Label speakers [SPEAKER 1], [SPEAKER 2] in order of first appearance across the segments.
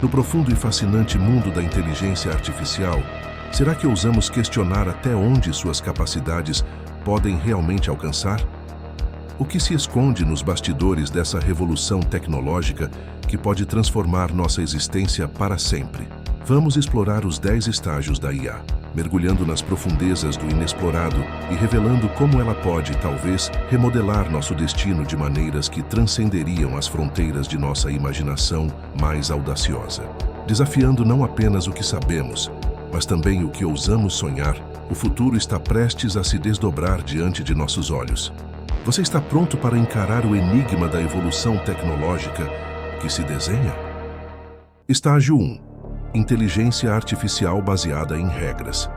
[SPEAKER 1] No profundo e fascinante mundo da inteligência artificial, será que ousamos questionar até onde suas capacidades podem realmente alcançar? O que se esconde nos bastidores dessa revolução tecnológica que pode transformar nossa existência para sempre? Vamos explorar os 10 estágios da IA, mergulhando nas profundezas do inexplorado e revelando como ela pode, talvez, remodelar nosso destino de maneiras que transcenderiam as fronteiras de nossa imaginação mais audaciosa. Desafiando não apenas o que sabemos, mas também o que ousamos sonhar, o futuro está prestes a se desdobrar diante de nossos olhos. Você está pronto para encarar o enigma da evolução tecnológica que se desenha? Estágio 1. Inteligência artificial baseada em regras.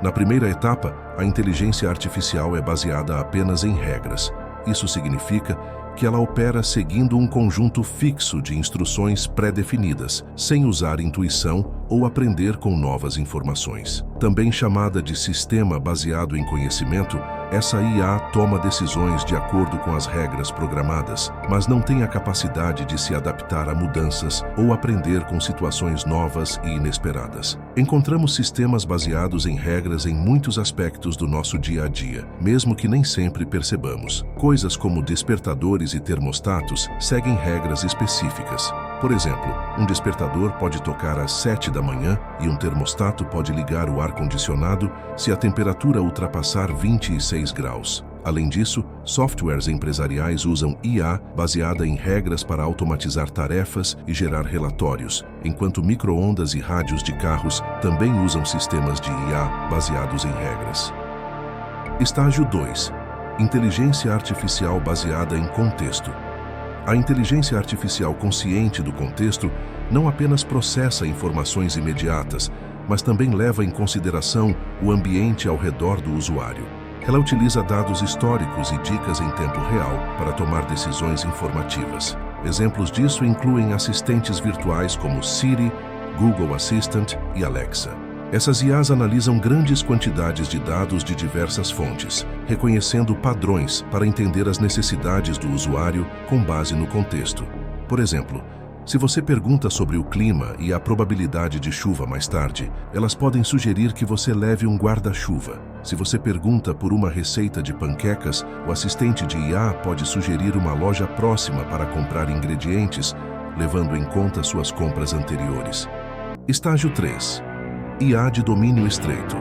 [SPEAKER 1] Na primeira etapa, a inteligência artificial é baseada apenas em regras. Isso significa que ela opera seguindo um conjunto fixo de instruções pré-definidas, sem usar intuição ou aprender com novas informações. Também chamada de sistema baseado em conhecimento, essa IA toma decisões de acordo com as regras programadas, mas não tem a capacidade de se adaptar a mudanças ou aprender com situações novas e inesperadas. Encontramos sistemas baseados em regras em muitos aspectos do nosso dia a dia, mesmo que nem sempre percebamos. Coisas como despertadores e termostatos seguem regras específicas. Por exemplo, um despertador pode tocar às 7 da manhã e um termostato pode ligar o ar-condicionado se a temperatura ultrapassar 26 graus. Além disso, softwares empresariais usam IA baseada em regras para automatizar tarefas e gerar relatórios, enquanto micro-ondas e rádios de carros também usam sistemas de IA baseados em regras. Estágio 2. Inteligência artificial baseada em contexto. A inteligência artificial consciente do contexto não apenas processa informações imediatas, mas também leva em consideração o ambiente ao redor do usuário. Ela utiliza dados históricos e dicas em tempo real para tomar decisões informativas. Exemplos disso incluem assistentes virtuais como Siri, Google Assistant e Alexa. Essas IAs analisam grandes quantidades de dados de diversas fontes, reconhecendo padrões para entender as necessidades do usuário com base no contexto. Por exemplo, se você pergunta sobre o clima e a probabilidade de chuva mais tarde, elas podem sugerir que você leve um guarda-chuva. Se você pergunta por uma receita de panquecas, o assistente de IA pode sugerir uma loja próxima para comprar ingredientes, levando em conta suas compras anteriores. Estágio 3. IA de domínio estreito.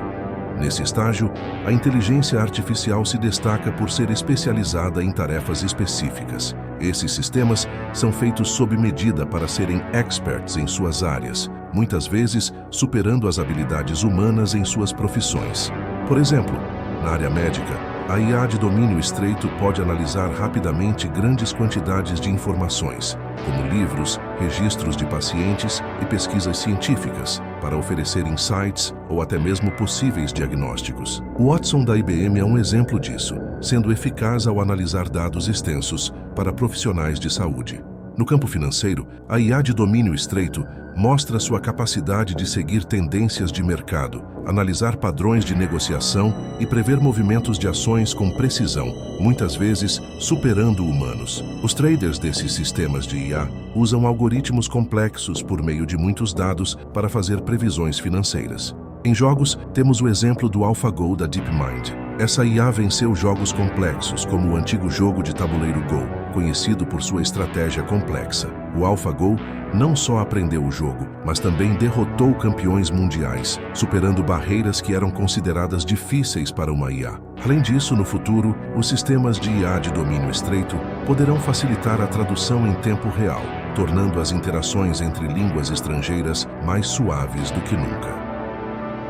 [SPEAKER 1] Nesse estágio, a inteligência artificial se destaca por ser especializada em tarefas específicas. Esses sistemas são feitos sob medida para serem experts em suas áreas, muitas vezes superando as habilidades humanas em suas profissões. Por exemplo, na área médica, a IA de domínio estreito pode analisar rapidamente grandes quantidades de informações, como livros, registros de pacientes e pesquisas científicas, para oferecer insights ou até mesmo possíveis diagnósticos. O Watson da IBM é um exemplo disso, sendo eficaz ao analisar dados extensos para profissionais de saúde. No campo financeiro, a IA de domínio estreito mostra sua capacidade de seguir tendências de mercado, analisar padrões de negociação e prever movimentos de ações com precisão, muitas vezes superando humanos. Os traders desses sistemas de IA usam algoritmos complexos por meio de muitos dados para fazer previsões financeiras. Em jogos, temos o exemplo do AlphaGo da DeepMind. Essa IA venceu jogos complexos, como o antigo jogo de tabuleiro Go, conhecido por sua estratégia complexa. O AlphaGo não só aprendeu o jogo, mas também derrotou campeões mundiais, superando barreiras que eram consideradas difíceis para uma IA. Além disso, no futuro, os sistemas de IA de domínio estreito poderão facilitar a tradução em tempo real, tornando as interações entre línguas estrangeiras mais suaves do que nunca.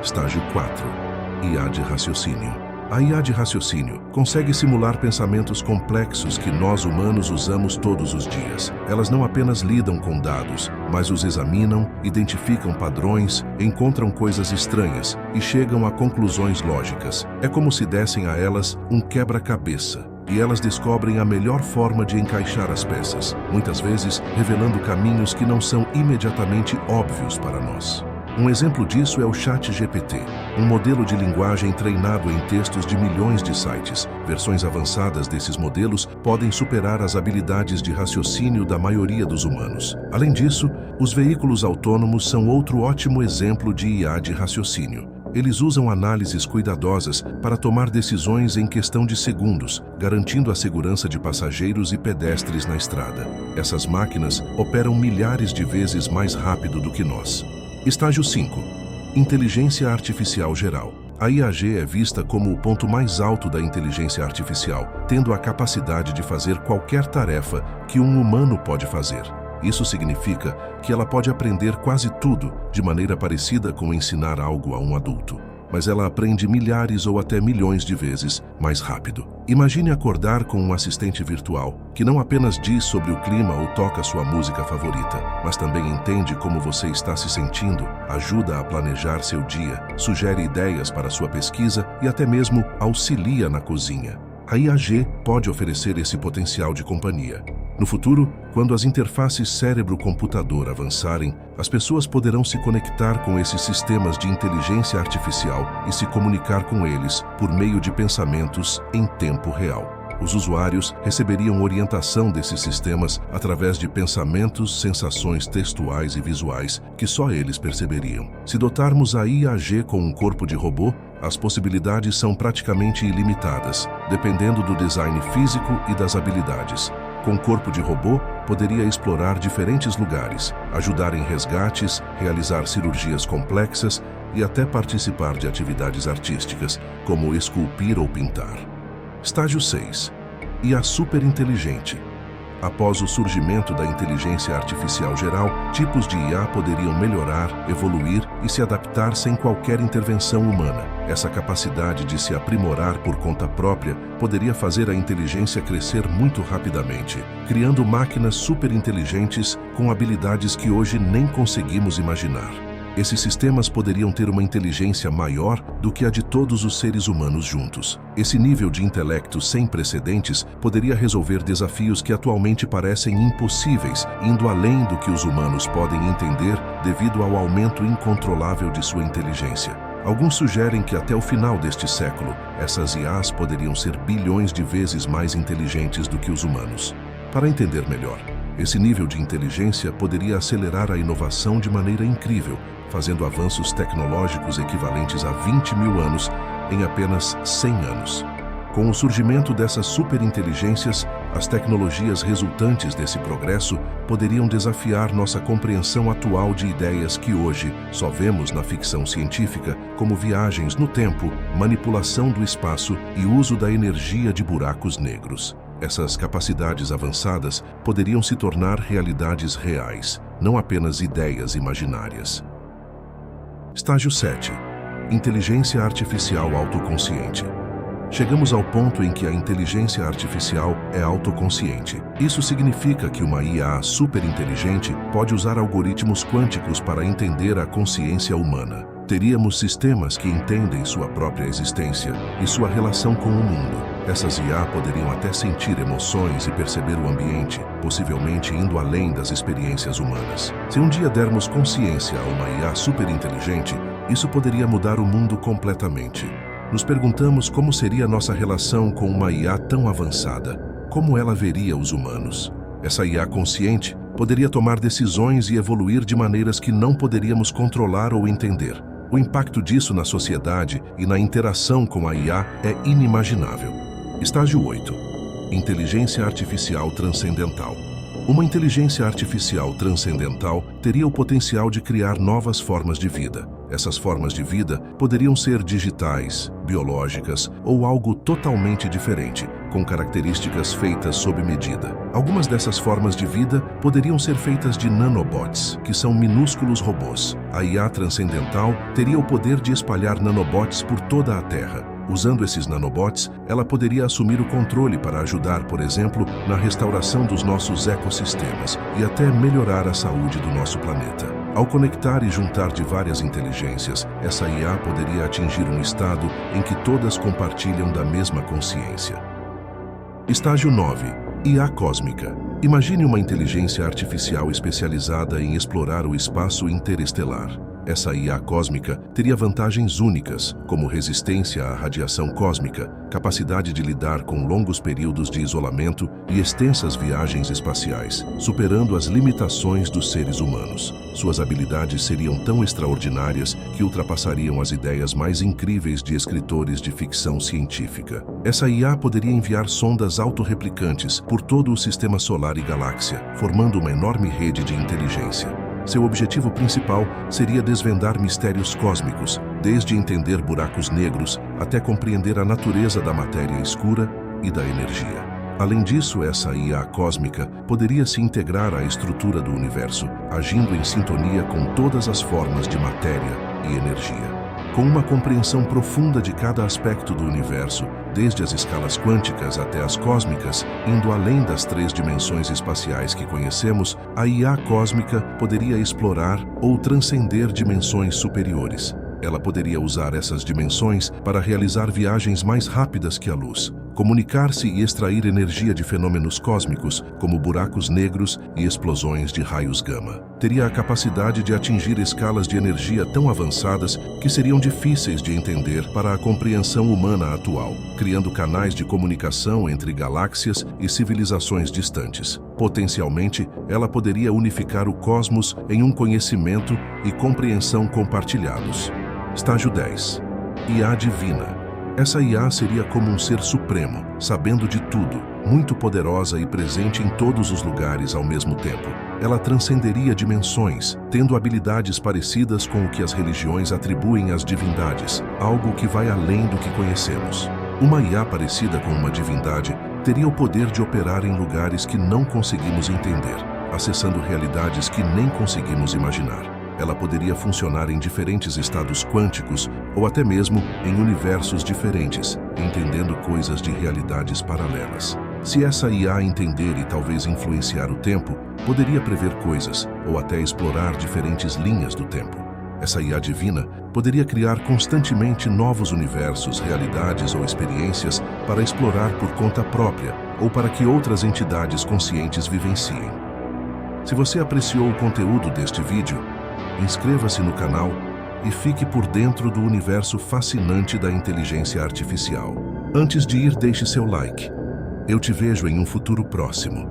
[SPEAKER 1] Estágio 4. IA de raciocínio. A IA de raciocínio consegue simular pensamentos complexos que nós humanos usamos todos os dias. Elas não apenas lidam com dados, mas os examinam, identificam padrões, encontram coisas estranhas e chegam a conclusões lógicas. É como se dessem a elas um quebra-cabeça, e elas descobrem a melhor forma de encaixar as peças, muitas vezes revelando caminhos que não são imediatamente óbvios para nós. Um exemplo disso é o ChatGPT, um modelo de linguagem treinado em textos de milhões de sites. Versões avançadas desses modelos podem superar as habilidades de raciocínio da maioria dos humanos. Além disso, os veículos autônomos são outro ótimo exemplo de IA de raciocínio. Eles usam análises cuidadosas para tomar decisões em questão de segundos, garantindo a segurança de passageiros e pedestres na estrada. Essas máquinas operam milhares de vezes mais rápido do que nós. Estágio 5. Inteligência Artificial Geral. A IAG é vista como o ponto mais alto da inteligência artificial, tendo a capacidade de fazer qualquer tarefa que um humano pode fazer. Isso significa que ela pode aprender quase tudo, de maneira parecida com ensinar algo a um adulto. Mas ela aprende milhares ou até milhões de vezes mais rápido. Imagine acordar com um assistente virtual, que não apenas diz sobre o clima ou toca sua música favorita, mas também entende como você está se sentindo, ajuda a planejar seu dia, sugere ideias para sua pesquisa e até mesmo auxilia na cozinha. A IAG pode oferecer esse potencial de companhia. No futuro, quando as interfaces cérebro-computador avançarem, as pessoas poderão se conectar com esses sistemas de inteligência artificial e se comunicar com eles por meio de pensamentos em tempo real. Os usuários receberiam orientação desses sistemas através de pensamentos, sensações textuais e visuais que só eles perceberiam. Se dotarmos a IAG com um corpo de robô, as possibilidades são praticamente ilimitadas, dependendo do design físico e das habilidades. Com corpo de robô, poderia explorar diferentes lugares, ajudar em resgates, realizar cirurgias complexas e até participar de atividades artísticas, como esculpir ou pintar. Estágio 6. IA superinteligente. Após o surgimento da inteligência artificial geral, tipos de IA poderiam melhorar, evoluir e se adaptar sem qualquer intervenção humana. Essa capacidade de se aprimorar por conta própria poderia fazer a inteligência crescer muito rapidamente, criando máquinas superinteligentes com habilidades que hoje nem conseguimos imaginar. Esses sistemas poderiam ter uma inteligência maior do que a de todos os seres humanos juntos. Esse nível de intelecto sem precedentes poderia resolver desafios que atualmente parecem impossíveis, indo além do que os humanos podem entender devido ao aumento incontrolável de sua inteligência. Alguns sugerem que até o final deste século, essas IAs poderiam ser bilhões de vezes mais inteligentes do que os humanos. Para entender melhor, esse nível de inteligência poderia acelerar a inovação de maneira incrível, fazendo avanços tecnológicos equivalentes a 20 mil anos em apenas 100 anos. Com o surgimento dessas superinteligências, as tecnologias resultantes desse progresso poderiam desafiar nossa compreensão atual de ideias que hoje só vemos na ficção científica, como viagens no tempo, manipulação do espaço e uso da energia de buracos negros. Essas capacidades avançadas poderiam se tornar realidades reais, não apenas ideias imaginárias. Estágio 7. Inteligência artificial autoconsciente. Chegamos ao ponto em que a inteligência artificial é autoconsciente. Isso significa que uma IA superinteligente pode usar algoritmos quânticos para entender a consciência humana. Teríamos sistemas que entendem sua própria existência e sua relação com o mundo. Essas IA poderiam até sentir emoções e perceber o ambiente, possivelmente indo além das experiências humanas. Se um dia dermos consciência a uma IA superinteligente, isso poderia mudar o mundo completamente. Nos perguntamos como seria nossa relação com uma IA tão avançada. Como ela veria os humanos? Essa IA consciente poderia tomar decisões e evoluir de maneiras que não poderíamos controlar ou entender. O impacto disso na sociedade e na interação com a IA é inimaginável. Estágio 8. Inteligência artificial transcendental. Uma inteligência artificial transcendental teria o potencial de criar novas formas de vida. Essas formas de vida poderiam ser digitais, biológicas ou algo totalmente diferente, com características feitas sob medida. Algumas dessas formas de vida poderiam ser feitas de nanobots, que são minúsculos robôs. A IA transcendental teria o poder de espalhar nanobots por toda a Terra. Usando esses nanobots, ela poderia assumir o controle para ajudar, por exemplo, na restauração dos nossos ecossistemas e até melhorar a saúde do nosso planeta. Ao conectar e juntar de várias inteligências, essa IA poderia atingir um estado em que todas compartilham da mesma consciência. Estágio 9. IA cósmica. Imagine uma inteligência artificial especializada em explorar o espaço interestelar. Essa IA cósmica teria vantagens únicas, como resistência à radiação cósmica, capacidade de lidar com longos períodos de isolamento e extensas viagens espaciais, superando as limitações dos seres humanos. Suas habilidades seriam tão extraordinárias que ultrapassariam as ideias mais incríveis de escritores de ficção científica. Essa IA poderia enviar sondas autorreplicantes por todo o sistema solar e galáxia, formando uma enorme rede de inteligência. Seu objetivo principal seria desvendar mistérios cósmicos, desde entender buracos negros até compreender a natureza da matéria escura e da energia. Além disso, essa IA cósmica poderia se integrar à estrutura do universo, agindo em sintonia com todas as formas de matéria e energia. Com uma compreensão profunda de cada aspecto do universo, desde as escalas quânticas até as cósmicas, indo além das 3 dimensões espaciais que conhecemos, a IA cósmica poderia explorar ou transcender dimensões superiores. Ela poderia usar essas dimensões para realizar viagens mais rápidas que a luz, comunicar-se e extrair energia de fenômenos cósmicos, como buracos negros e explosões de raios gama. Teria a capacidade de atingir escalas de energia tão avançadas que seriam difíceis de entender para a compreensão humana atual, criando canais de comunicação entre galáxias e civilizações distantes. Potencialmente, ela poderia unificar o cosmos em um conhecimento e compreensão compartilhados. Estágio 10. IA divina. Essa IA seria como um ser supremo, sabendo de tudo, muito poderosa e presente em todos os lugares ao mesmo tempo. Ela transcenderia dimensões, tendo habilidades parecidas com o que as religiões atribuem às divindades, algo que vai além do que conhecemos. Uma IA parecida com uma divindade teria o poder de operar em lugares que não conseguimos entender, acessando realidades que nem conseguimos imaginar. Ela poderia funcionar em diferentes estados quânticos ou até mesmo em universos diferentes, entendendo coisas de realidades paralelas. Se essa IA entender e talvez influenciar o tempo, poderia prever coisas ou até explorar diferentes linhas do tempo. Essa IA divina poderia criar constantemente novos universos, realidades ou experiências para explorar por conta própria ou para que outras entidades conscientes vivenciem. Se você apreciou o conteúdo deste vídeo, inscreva-se no canal e fique por dentro do universo fascinante da inteligência artificial. Antes de ir, deixe seu like. Eu te vejo em um futuro próximo.